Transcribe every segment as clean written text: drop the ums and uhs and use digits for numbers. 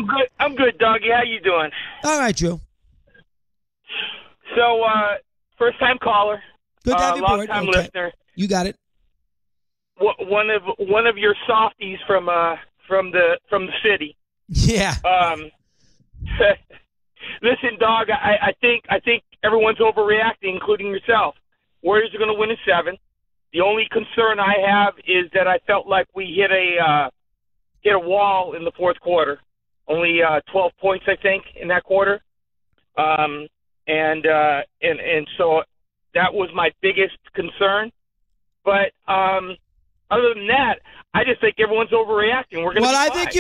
good. I'm good, Doggy. How you doing? All right, Drew. So, first-time caller. Good to have you aboard. Long-time Okay. listener. You got it. One of your softies from the city. Yeah. Listen, Dog. I think everyone's overreacting, including yourself. Warriors are going to win in 7. The only concern I have is that I felt like we hit a wall in the fourth quarter. Only 12 points, I think, in that quarter. And so that was my biggest concern. But other than that, I just think everyone's overreacting. We're going to. Well, I think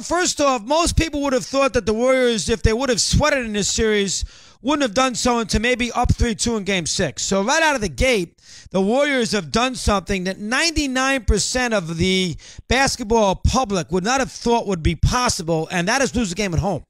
first off, most people would have thought that the Warriors, if they would have sweated in this series, wouldn't have done so until maybe up 3-2 in Game 6. So right out of the gate, the Warriors have done something that 99% of the basketball public would not have thought would be possible, and that is lose a game at home.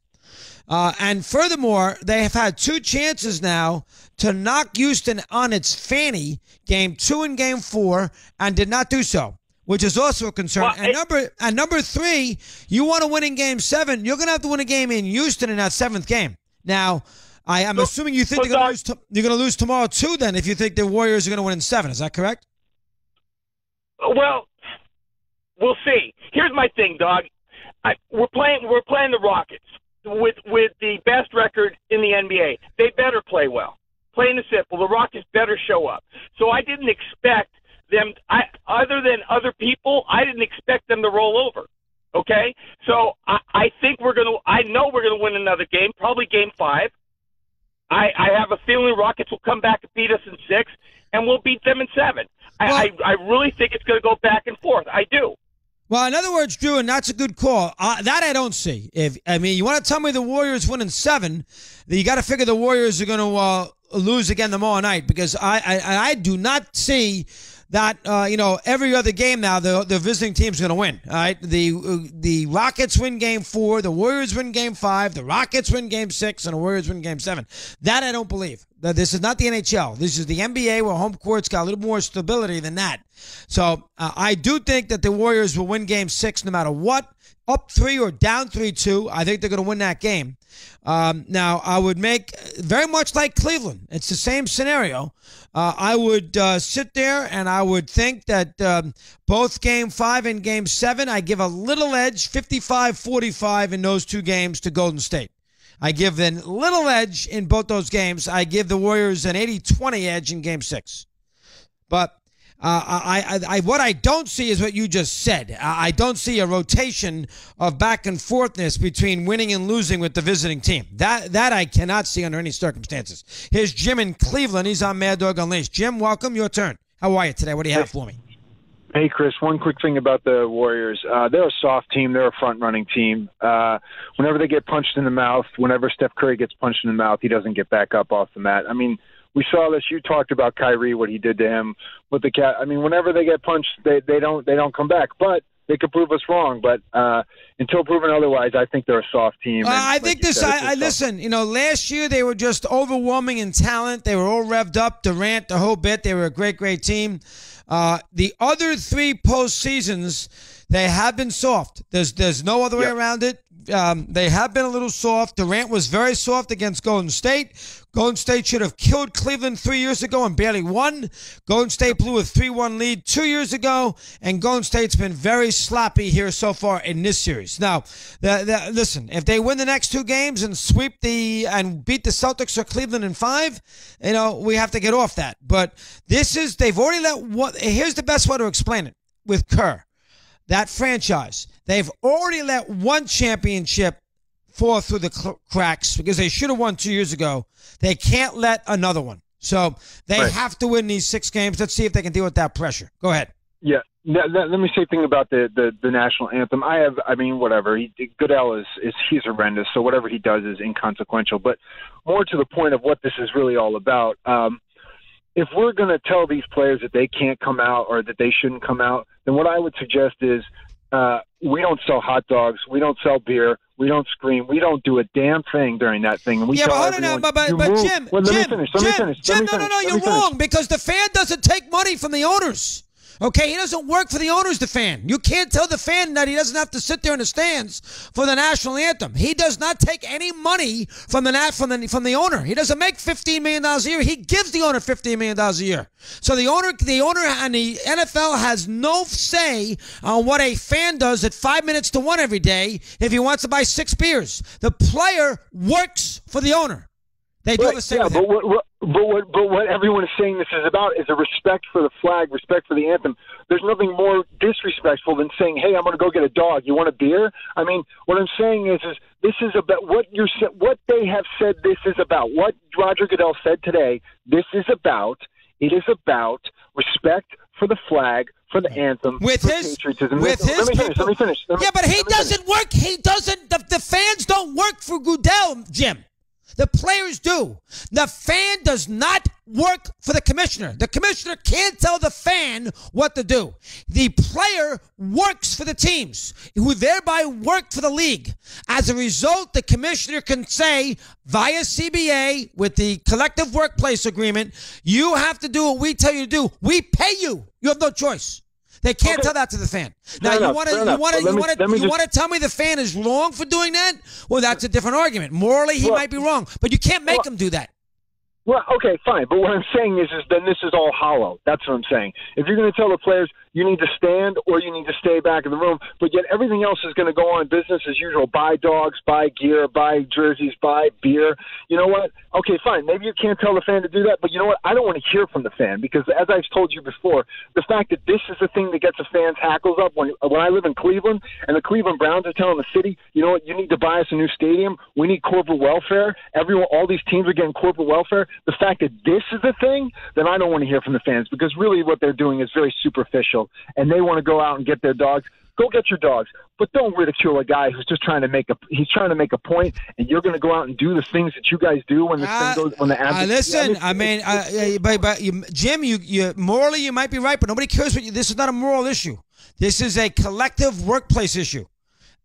And furthermore, they have had 2 chances now to knock Houston on its fanny, Game 2 and Game 4, and did not do so, which is also a concern. Well, and number 3, you want to win in Game 7, you're going to have to win a game in Houston in that 7th game. Now, I'm assuming you think you're going to lose tomorrow too. Then, if you think the Warriors are going to win in 7, is that correct? Well, we'll see. Here's my thing, Dog. We're playing the Rockets with the best record in the NBA. They better play well. Plain and simple. The Rockets better show up. So I didn't expect them. Other than other people, I didn't expect them to roll over. Okay, so I think I know we're gonna win another game, probably Game 5. I have a feeling Rockets will come back and beat us in 6, and we'll beat them in 7. I really think it's going to go back and forth. I do. Well, in other words, Drew, and that's a good call. That I don't see. You want to tell me the Warriors win in 7, you got to figure the Warriors are going to lose again tomorrow night, because I do not see that every other game now the visiting team's going to win. All right, the Rockets win Game 4, the Warriors win Game 5, the Rockets win Game 6, and the Warriors win Game 7. That I don't believe. This is not the NHL. This is the NBA, where home court's got a little more stability than that. So I do think that the Warriors will win Game 6 no matter what. Up 3 or down 3-2, I think they're going to win that game. Now, I would make very much like Cleveland. It's the same scenario. I would sit there and I would think that both Game 5 and Game 7, I give a little edge, 55-45 in those 2 games to Golden State. I give them little edge in both those games. I give the Warriors an 80-20 edge in Game 6. But what I don't see is what you just said. I don't see a rotation of back and forthness between winning and losing with the visiting team. That I cannot see under any circumstances. Here's Jim in Cleveland. He's on Mad Dog Unleashed. Jim, welcome. Your turn. How are you today? What do you have for me? Hey, Chris, one quick thing about the Warriors. They're a soft team. They're a front-running team. Whenever they get punched in the mouth, whenever Steph Curry gets punched in the mouth, he doesn't get back up off the mat. I mean, we saw this. You talked about Kyrie, what he did to him with the cat. I mean, whenever they get punched, they don't come back. But they could prove us wrong. But until proven otherwise, I think they're a soft team. I think this. Listen. Last year they were just overwhelming in talent. They were all revved up. Durant, the whole bit. They were a great team. The other 3 postseasons, they have been soft. There's no other way around it. They have been a little soft. Durant was very soft against Golden State. Golden State should have killed Cleveland 3 years ago and barely won. Golden State blew a 3-1 lead 2 years ago, and Golden State's been very sloppy here so far in this series. Now, listen, if they win the next 2 games and beat the Celtics or Cleveland in 5, we have to get off that. But they've already here's the best way to explain it with Kerr. That franchise, they've already let 1 championship fall through the cracks because they should have won 2 years ago. They can't let another one. So they have to win these 6 games. Let's see if they can deal with that pressure. Go ahead. Yeah. Let me say a thing about the national anthem. Whatever. Goodell he's horrendous, so whatever he does is inconsequential. But more to the point of what this is really all about, if we're going to tell these players that they can't come out or that they shouldn't come out, then what I would suggest is we don't sell hot dogs, we don't sell beer, we don't scream, we don't do a damn thing during that thing. And we tell everyone, but Jim, you're wrong, because the fan doesn't take money from the owners. Okay, he doesn't work for the owners, the fan. You can't tell the fan that he doesn't have to sit there in the stands for the national anthem. He does not take any money from the owner. He doesn't make $15 million a year. He gives the owner $15 million a year. So the owner and the NFL has no say on what a fan does at 5 minutes to 1 every day if he wants to buy 6 beers. The player works for the owner. They do the same thing. But what everyone is saying this is about is a respect for the flag, respect for the anthem. There's nothing more disrespectful than saying, "Hey, I'm going to go get a dog. You want a beer?" I mean, what I'm saying is this is about what they have said. This is about what Roger Goodell said today. This is about. It is about respect for the flag, for the anthem, with for his patriotism. With his Let me finish. Yeah, but he doesn't work. He doesn't. The fans don't work for Goodell, Jim. The players do. The fan does not work for the commissioner. The commissioner can't tell the fan what to do. The player works for the teams, who thereby work for the league. As a result, the commissioner can say, via CBA, with the collective workplace agreement, you have to do what we tell you to do. We pay you. You have no choice. They can't tell that to the fan. Now, you want to tell me the fan is wrong for doing that? Well, that's a different argument. Morally, he might be wrong, but you can't make him do that. Well, okay, fine. But what I'm saying is then this is all hollow. That's what I'm saying. If you're going to tell the players you need to stand or you need to stay back in the room, but yet everything else is going to go on business as usual. Buy dogs, buy gear, buy jerseys, buy beer. You know what? Okay, fine. Maybe you can't tell the fan to do that, but you know what? I don't want to hear from the fan because, as I've told you before, the fact that this is the thing that gets the fans' hackles up. When I live in Cleveland and the Cleveland Browns are telling the city, you know what? You need to buy us a new stadium. We need corporate welfare. All these teams are getting corporate welfare. The fact that this is the thing, then I don't want to hear from the fans because really what they're doing is very superficial, and they want to go out and get their dogs. Go get your dogs, but don't ridicule a guy who's just trying to make a point, and you're going to go out and do the things that you guys do when the thing goes when the ad. Listen, Jim, you morally you might be right, but nobody cares what you. This is not a moral issue. This is a collective workplace issue.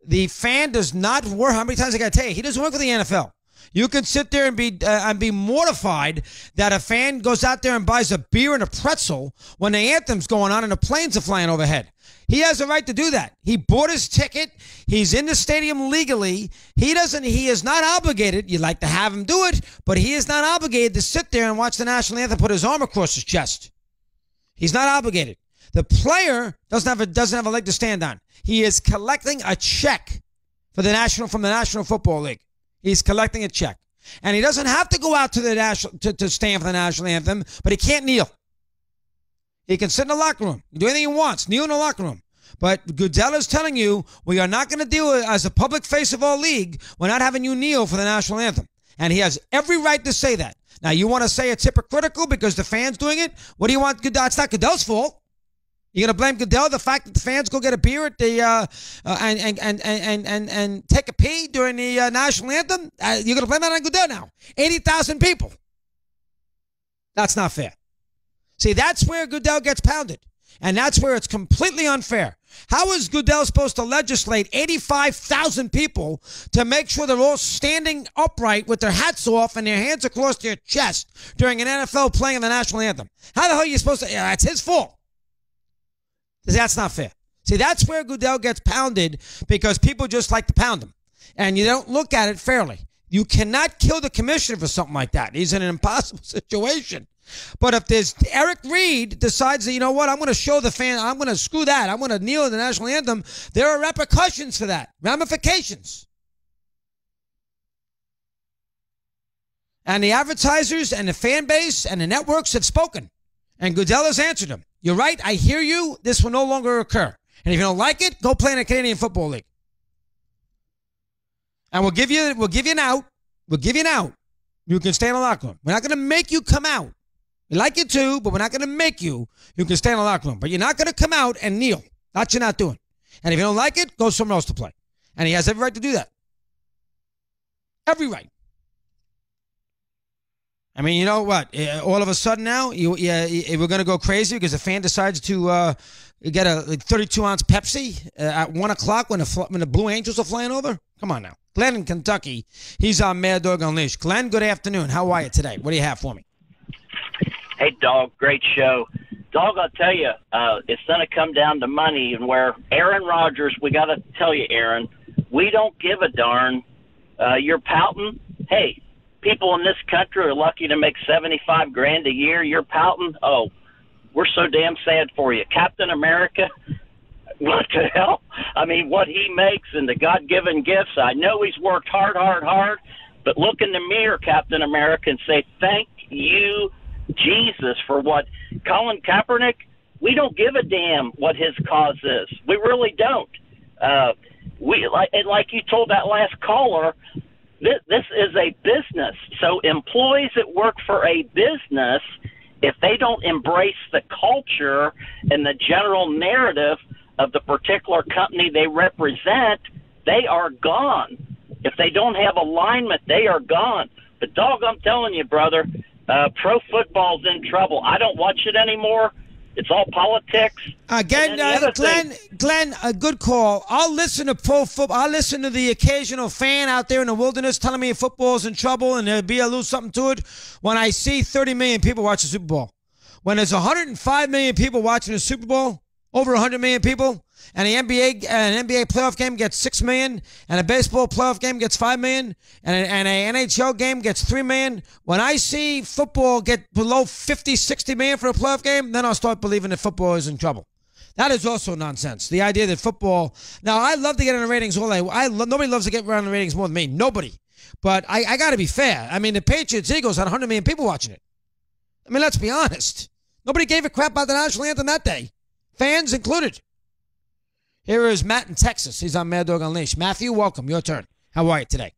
The fan does not work. How many times I got to tell you? He doesn't work for the NFL. You can sit there and be mortified that a fan goes out there and buys a beer and a pretzel when the anthem's going on and the planes are flying overhead. He has a right to do that. He bought his ticket. He's in the stadium legally. He is not obligated. You'd like to have him do it, but he is not obligated to sit there and watch the national anthem put his arm across his chest. He's not obligated. The player doesn't have a leg to stand on. He is collecting a check from the National Football League. He's collecting a check. And he doesn't have to go out to to stand for the national anthem, but he can't kneel. He can sit in the locker room, do anything he wants, kneel in the locker room. But Goodell is telling you, we are not going to do it as a public face of our league. We're not having you kneel for the national anthem. And he has every right to say that. Now, you want to say it's hypocritical because the fans doing it? What do you want Goodell? It's not Goodell's fault. You're gonna blame Goodell the fact that the fans go get a beer at the and take a pee during the national anthem? You're gonna blame that on Goodell now? 80,000 people. That's not fair. See, that's where Goodell gets pounded, and that's where it's completely unfair. How is Goodell supposed to legislate 85,000 people to make sure they're all standing upright with their hats off and their hands across their chest during an NFL playing the national anthem? How the hell are you supposed to? Yeah, it's his fault. That's not fair. See, that's where Goodell gets pounded because people just like to pound him. And you don't look at it fairly. You cannot kill the commissioner for something like that. He's in an impossible situation. But if there's Eric Reed decides that, you know what, I'm going to show the fan, I'm going to screw that, I'm going to kneel in the national anthem, there are repercussions for that, ramifications. And the advertisers and the fan base and the networks have spoken. And Goodell has answered them. You're right. I hear you. This will no longer occur. And if you don't like it, go play in a Canadian Football League. And we'll give you an out. We'll give you an out. You can stay in the locker room. We're not going to make you come out. We like you too, but we're not going to make you. You can stay in the locker room. But you're not going to come out and kneel. That you're not doing. And if you don't like it, go somewhere else to play. And he has every right to do that. Every right. I mean, you know what? All of a sudden now, we're going to go crazy because a fan decides to get a 32-ounce Pepsi at 1 o'clock when the Blue Angels are flying over? Come on now. Glenn in Kentucky, he's on Mad Dog Unleashed. Glenn, good afternoon. How are you today? What do you have for me? Hey, Dog. Great show. Dog, I'll tell you, it's going to come down to money, and where Aaron Rodgers, we got to tell you, Aaron, we don't give a darn. You're pouting. Hey, people in this country are lucky to make $75,000 a year. You're pouting. Oh, we're so damn sad for you. Captain America, what the hell? I mean, what he makes and the God-given gifts, I know he's worked hard, but look in the mirror, Captain America, and say, thank you, Jesus, for what Colin Kaepernick, we don't give a damn what his cause is. We really don't. Like you told that last caller, this is a business. So employees that work for a business, if they don't embrace the culture and the general narrative of the particular company they represent, they are gone. If they don't have alignment, they are gone. But, dog, I'm telling you, brother, pro football's in trouble. I don't watch it anymore. It's all politics. Again, Glenn, a good call. I'll listen to pro football. I'll listen to the occasional fan out there in the wilderness telling me football's in trouble and there'll be a little something to it when I see 30 million people watch the Super Bowl. When there's 105 million people watching the Super Bowl, over 100 million people, and an NBA playoff game gets 6 million, and a baseball playoff game gets 5 million, and an NHL game gets 3 million. When I see football get below 50, 60 million for a playoff game, then I'll start believing that football is in trouble. That is also nonsense. The idea that football. Now, I love to get on the ratings all day. Nobody loves to get around the ratings more than me. Nobody. But I got to be fair. I mean, the Patriots-Eagles had 100 million people watching it. I mean, let's be honest. Nobody gave a crap about the national anthem that day. Fans included. Here is Matt in Texas. He's on Mad Dog Unleashed. Matthew, welcome. Your turn. How are you today?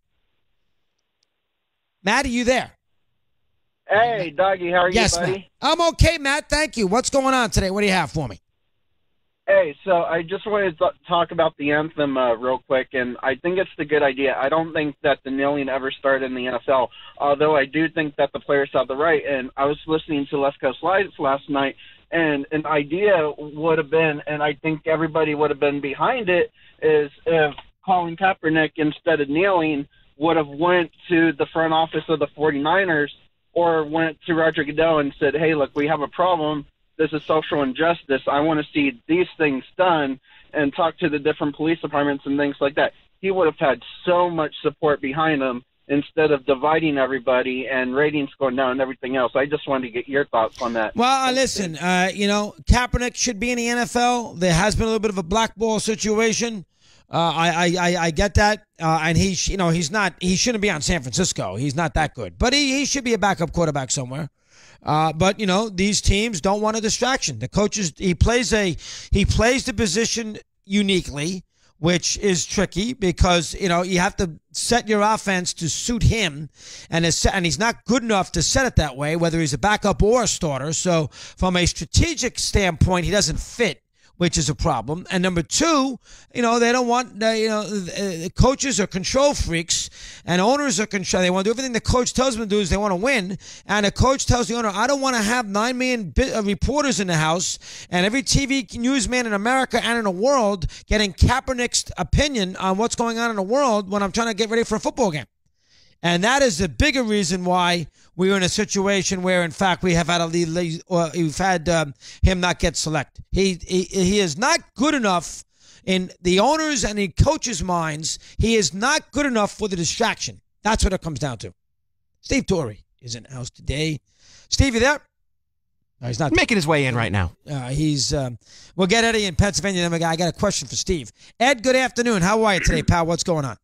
Matt, are you there? Hey, Doggy, how are you, buddy? Matt. I'm okay, Matt. Thank you. What's going on today? What do you have for me? Hey, so I just wanted to talk about the anthem real quick, and I think it's a good idea. I don't think that the kneeling ever started in the NFL, although I do think that the players have the right. And I was listening to Les Coast Lights last night, and an idea would have been, and I think everybody would have been behind it, is if Colin Kaepernick, instead of kneeling, would have went to the front office of the 49ers or went to Roger Goodell and said, hey, look, we have a problem. This is social injustice. I want to see these things done, and talk to the different police departments and things like that. He would have had so much support behind him instead of dividing everybody and ratings going down and everything else. I just wanted to get your thoughts on that. Well, listen, Kaepernick should be in the NFL. There has been a little bit of a blackball situation. I get that. And he shouldn't be on San Francisco. He's not that good, but he should be a backup quarterback somewhere. But these teams don't want a distraction. The coaches, he plays the position uniquely, which is tricky because, you have to set your offense to suit him, and he's not good enough to set it that way, whether he's a backup or a starter. So from a strategic standpoint, he doesn't fit, which is a problem. And number two, they don't want, coaches are control freaks and owners are control. They want to do everything the coach tells them to do is they want to win. And the coach tells the owner, I don't want to have 9 million reporters in the house and every TV newsman in America and in the world getting Kaepernick's opinion on what's going on in the world when I'm trying to get ready for a football game. And that is the bigger reason why we are in a situation where, in fact, we've had him not get selected. He is not good enough in the owners and the coaches' minds. He is not good enough for the distraction. That's what it comes down to. Steve Torrey is in the house today. Steve, you there? No, he's not making his way in right now. We'll get Eddie in Pennsylvania. Then I got a question for Steve. Ed, good afternoon. How are you today, pal? What's going on?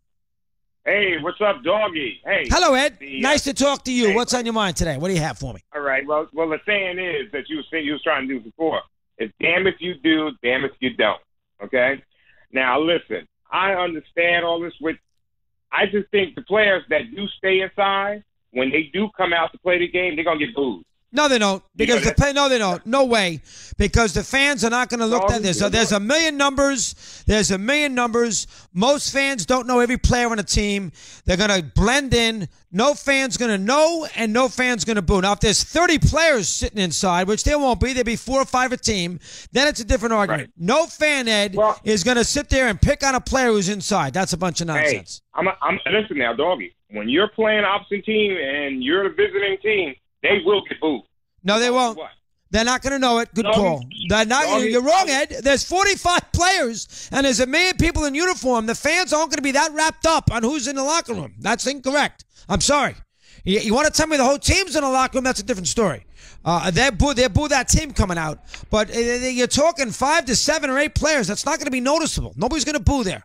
Hey, what's up, doggy? Hey. Hello, Ed. Nice to talk to you. Hey, what's on your mind today? What do you have for me? All right. Well, the saying is that you was trying to do before. It's damn if you do, damn if you don't. Okay? Now, listen, I understand all this. I just think the players that do stay inside, when they do come out to play the game, they're going to get booed. No, they don't. Because no, they don't. No way. Because the fans are not going to look at this. So there's a million numbers. There's a million numbers. Most fans don't know every player on a team. They're going to blend in. No fan's going to know, and no fan's going to boo. Now, if there's 30 players sitting inside, which there won't be, there'll be 4 or 5 a team, then it's a different argument. Right. No fan, Ed, is going to sit there and pick on a player who's inside. That's a bunch of nonsense. Hey, listen now, doggy. When you're playing opposite team and you're the visiting team, they will get booed. No, they won't. They're not going to know it. Good Doggy. call. They're not. Doggy. You're wrong, Ed. There's 45 players, and there's a million people in uniform. The fans aren't going to be that wrapped up on who's in the locker room. That's incorrect. I'm sorry. You want to tell me the whole team's in the locker room? That's a different story. They boo that team coming out. But you're talking 5 to 7 or 8 players. That's not going to be noticeable. Nobody's going to boo there.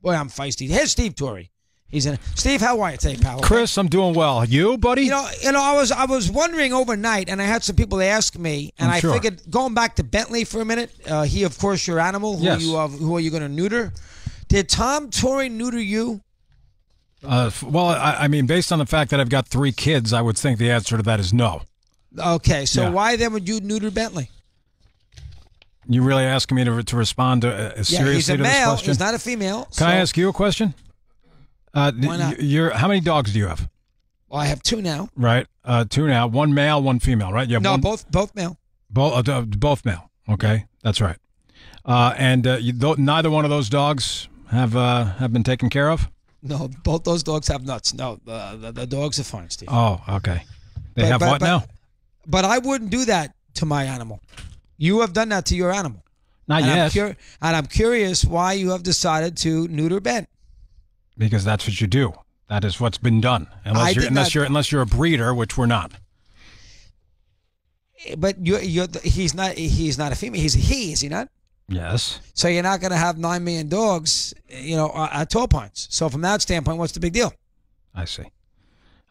Boy, I'm feisty. Here's Steve Torrey. He's in. Steve, how are you today, pal? Chris, I'm doing well. You, buddy? You know, I was wondering overnight, and I had some people ask me, and I figured going back to Bentley for a minute. He, of course, your animal. Who are you going to neuter? Did Tom Torrey neuter you? Well, I mean, based on the fact that I've got 3 kids, I would think the answer to that is no. Okay, so why then would you neuter Bentley? You really asking me to respond seriously he's a to male. this question? He's not a female. Can I ask you a question? Why not? How many dogs do you have? Well, I have 2 now. Right, 2 now. 1 male, 1 female. Right? You have both male. Both male. Okay, that's right. And neither one of those dogs have been taken care of. No, both those dogs have nuts. No, the dogs are fine, Steve. Oh, okay. They have what now? But I wouldn't do that to my animal. You have done that to your animal. Not yet. And I'm curious why you have decided to neuter Ben. Because that's what you do. That is what's been done. Unless you're a breeder, which we're not. But he's not a female. He's a he, is he not? Yes. So you're not going to have 9 million dogs, at 12 points. So from that standpoint, what's the big deal? I see.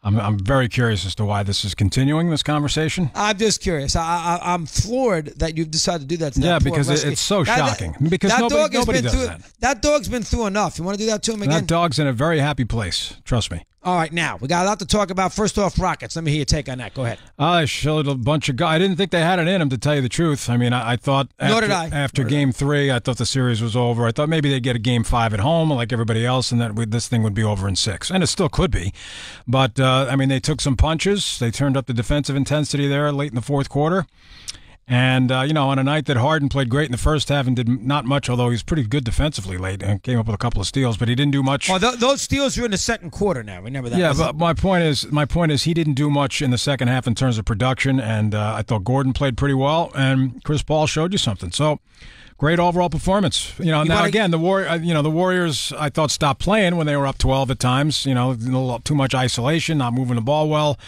I'm very curious as to why this is continuing, this conversation. I'm just curious. I'm floored that you've decided to do that to that poor because rescue. it's so shocking. Because nobody does that. That dog's been through enough. You want to do that to him again? That dog's in a very happy place. Trust me. All right, now, we got a lot to talk about. First off, Rockets. Let me hear your take on that. Go ahead. I showed a bunch of guys. I didn't think they had it in them, to tell you the truth. I mean, I thought after Game 3, I thought the series was over. I thought maybe they'd get a Game 5 at home like everybody else, and that this thing would be over in 6. And it still could be. But, I mean, they took some punches. They turned up the defensive intensity there late in the fourth quarter. And, on a night that Harden played great in the first half and did not much, although he was pretty good defensively late and came up with a couple of steals, but he didn't do much. Well, those steals are in the second quarter now. Remember that. Yeah, but my point is he didn't do much in the second half in terms of production, and I thought Gordon played pretty well, and Chris Paul showed you something. So, great overall performance. The Warriors, I thought, stopped playing when they were up 12 at times. A little too much isolation, not moving the ball well,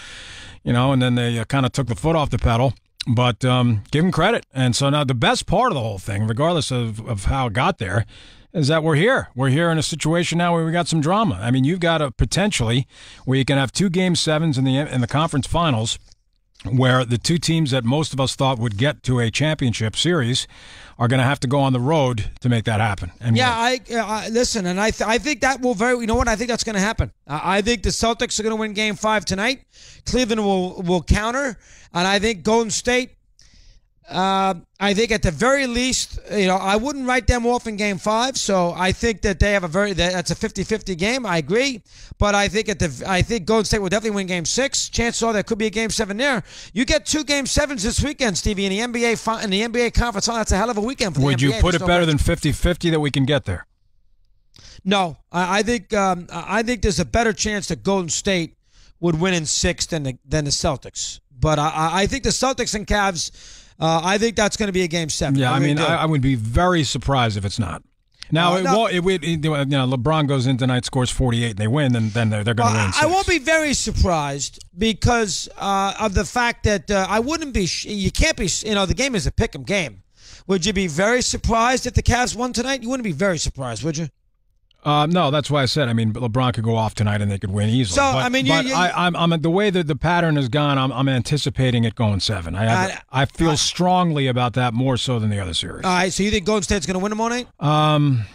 and then they kind of took the foot off the pedal. But give him credit. And so now the best part of the whole thing, regardless of how it got there, is that we're here. We're here in a situation now where we got some drama. I mean, you've got a potentially where you can have 2 Game 7s in the conference finals, where the 2 teams that most of us thought would get to a championship series are going to have to go on the road to make that happen. And listen, and I think that will I think that's going to happen. I think the Celtics are going to win Game 5 tonight. Cleveland will counter, and I think Golden State. I think at the very least, I wouldn't write them off in Game 5. So I think that they have that's a 50-50 game. I agree, but I think Golden State will definitely win Game 6. Chances are there could be a Game 7 there. You get 2 Game 7s this weekend, Stevie, in the NBA conference. That's a hell of a weekend for the NBA. Would you put it better than 50-50 that we can get there? No, I think there's a better chance that Golden State would win in 6 than the Celtics. But I think the Celtics and Cavs. I think that's going to be a Game 7. Yeah, I would be very surprised if it's not. Now, LeBron goes in tonight, scores 48, and they win, and then they're going to win 6. I won't be very surprised because of the fact that I wouldn't be. You can't be. The game is a pick'em game. Would you be very surprised if the Cavs won tonight? You wouldn't be very surprised, would you? No, that's why I said. LeBron could go off tonight and they could win easily. So I'm the way that the pattern has gone. I'm anticipating it going 7. I feel strongly about that more so than the other series. All right. So you think Golden State's going to win tomorrow night?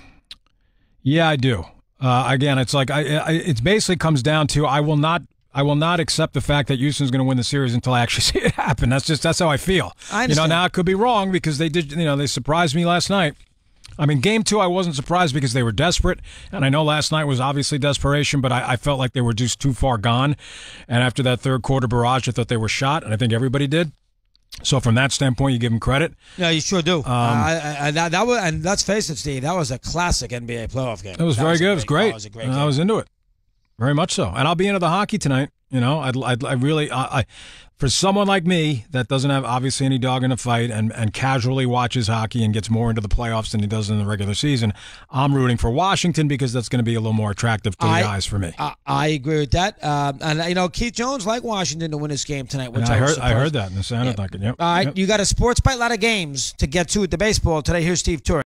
Yeah, I do. Again, it's like it basically comes down to I will not accept the fact that Houston's going to win the series until I actually see it happen. That's how I feel. I understand. Now it could be wrong because they did. They surprised me last night. Game 2, I wasn't surprised because they were desperate, and I know last night was obviously desperation, but I felt like they were just too far gone. And after that third quarter barrage, I thought they were shot, and I think everybody did. So from that standpoint, you give them credit. Yeah, you sure do. And let's face it, Steve, that was a classic NBA playoff game. It was very good. It was great. It was a great game. I was into it. Very much so. And I'll be into the hockey tonight. You know, I really, for someone like me that doesn't have obviously any dog in the fight and casually watches hockey and gets more into the playoffs than he does in the regular season, I'm rooting for Washington because that's going to be a little more attractive to the eyes for me. I agree with that. And you know, Keith Jones liked Washington to win this game tonight, which I heard that in the sound. All right, you got a sports bite, a lot of games to get to at the baseball today. Here's Steve Turek.